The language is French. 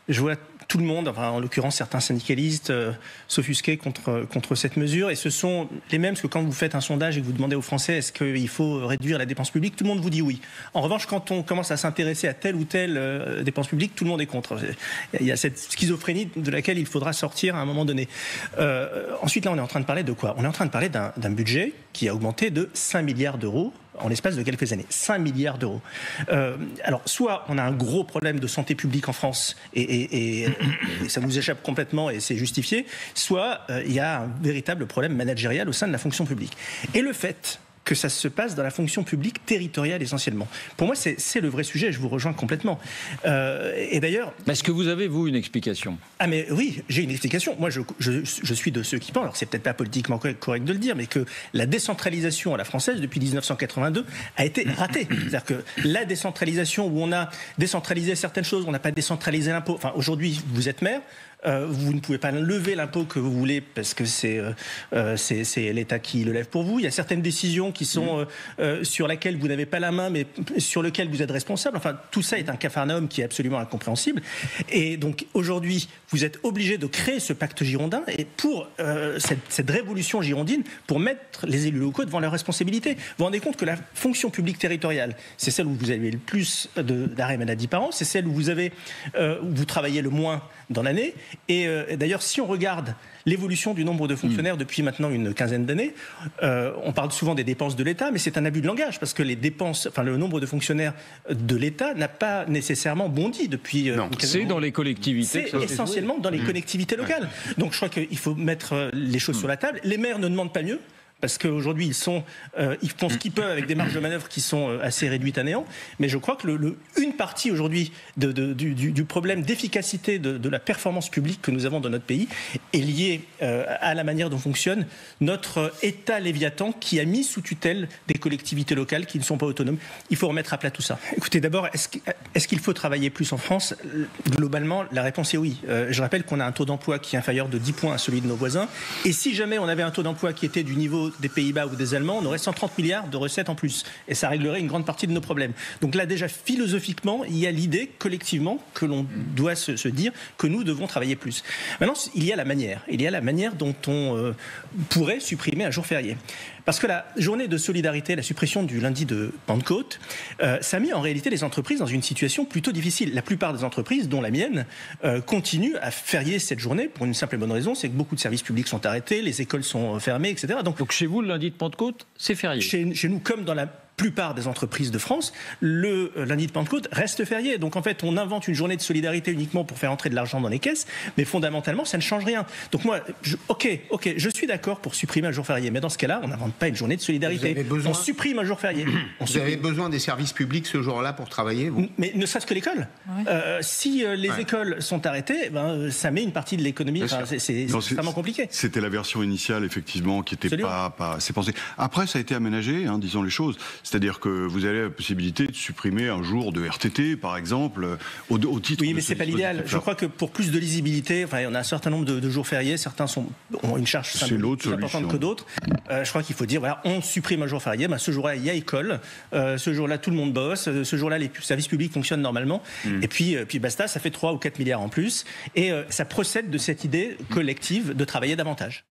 Je vois tout le monde, enfin, en l'occurrence certains syndicalistes, s'offusquer contre cette mesure. Et ce sont les mêmes, parce que quand vous faites un sondage et que vous demandez aux Français est-ce qu'il faut réduire la dépense publique, tout le monde vous dit oui. En revanche, quand on commence à s'intéresser à telle ou telle dépense publique, tout le monde est contre. Il y a cette schizophrénie de laquelle il faudra sortir à un moment donné. Ensuite, là, on est en train de parler de quoi ? On est en train de parler d'un budget qui a augmenté de 5 milliards d'euros en l'espace de quelques années. 5 milliards d'euros. Alors, soit on a un gros problème de santé publique en France et ça nous échappe complètement et c'est justifié, soit il y a un véritable problème managérial au sein de la fonction publique. Et le fait que ça se passe dans la fonction publique territoriale essentiellement. Pour moi, c'est le vrai sujet, je vous rejoins complètement. Et d'ailleurs... Est-ce que vous avez, vous, une explication ? Ah mais oui, j'ai une explication. Moi, je suis de ceux qui pensent, alors c'est peut-être pas politiquement correct de le dire, mais que la décentralisation à la française, depuis 1982, a été ratée. C'est-à-dire que la décentralisation, où on a décentralisé certaines choses, on n'a pas décentralisé l'impôt. Enfin, aujourd'hui, vous êtes maire, vous ne pouvez pas lever l'impôt que vous voulez parce que c'est l'État qui le lève pour vous. Il y a certaines décisions qui sont sur lesquelles vous n'avez pas la main, mais sur lesquelles vous êtes responsable. Enfin, tout ça est un capharnaüm qui est absolument incompréhensible. Et donc, aujourd'hui, vous êtes obligé de créer ce pacte girondin et pour cette révolution girondine, pour mettre les élus locaux devant leurs responsabilités. Vous vous rendez compte que la fonction publique territoriale, c'est celle où vous avez le plus d'arrêts maladie par an, c'est celle où vous travaillez le moins dans l'année. Et d'ailleurs, si on regarde l'évolution du nombre de fonctionnaires depuis maintenant une quinzaine d'années, on parle souvent des dépenses de l'État, mais c'est un abus de langage parce que le nombre de fonctionnaires de l'État n'a pas nécessairement bondi depuis. Non, c'est dans les collectivités. C'est essentiellement dans les collectivités locales. Donc je crois qu'il faut mettre les choses sur la table. Les maires ne demandent pas mieux. Parce qu'aujourd'hui, ils font ce qu'ils peuvent avec des marges de manœuvre qui sont assez réduites à néant. Mais je crois que une partie aujourd'hui du problème d'efficacité de la performance publique que nous avons dans notre pays est liée à la manière dont fonctionne notre État léviathan qui a mis sous tutelle des collectivités locales qui ne sont pas autonomes. Il faut remettre à plat tout ça. Écoutez, d'abord, est-ce qu'il faut travailler plus en France ? Globalement, la réponse est oui. Je rappelle qu'on a un taux d'emploi qui est inférieur de 10 points à celui de nos voisins. Et si jamais on avait un taux d'emploi qui était du niveau des Pays-Bas ou des Allemands, on aurait 130 milliards de recettes en plus. Et ça réglerait une grande partie de nos problèmes. Donc là, déjà, philosophiquement, il y a l'idée, collectivement, que l'on doit se dire que nous devons travailler plus. Maintenant, il y a la manière. Il y a la manière dont on pourrait supprimer un jour férié. Parce que la journée de solidarité, la suppression du lundi de Pentecôte, ça a mis en réalité les entreprises dans une situation plutôt difficile. La plupart des entreprises, dont la mienne, continuent à férier cette journée pour une simple et bonne raison, c'est que beaucoup de services publics sont arrêtés, les écoles sont fermées, etc. Donc chez vous, le lundi de Pentecôte, c'est férié ? Chez nous, comme dans la plupart des entreprises de France, le lundi de Pentecôte reste férié. Donc en fait, on invente une journée de solidarité uniquement pour faire entrer de l'argent dans les caisses, mais fondamentalement, ça ne change rien. Donc moi, je suis d'accord pour supprimer un jour férié, mais dans ce cas-là, on n'invente pas une journée de solidarité. On supprime un jour férié. Vous avez besoin des services publics ce jour-là pour travailler, vous ? Mais ne serait-ce que l'école. Si les écoles sont arrêtées, ça met une partie de l'économie. C'est extrêmement compliqué. C'était la version initiale, effectivement, qui n'était pas assez pensée. Après, ça a été aménagé, disons les choses. C'est-à-dire que vous avez la possibilité de supprimer un jour de RTT, par exemple, au titre. Oui, mais c'est pas l'idéal. Je crois que pour plus de lisibilité, on a un certain nombre de jours fériés. Certains ont une charge plus importante que d'autres. Je crois qu'il faut dire, voilà, on supprime un jour férié. Ce jour-là, il y a école. Ce jour-là, tout le monde bosse. Ce jour-là, les services publics fonctionnent normalement. Et puis basta, ça fait 3 ou 4 milliards en plus. Et ça procède de cette idée collective de travailler davantage.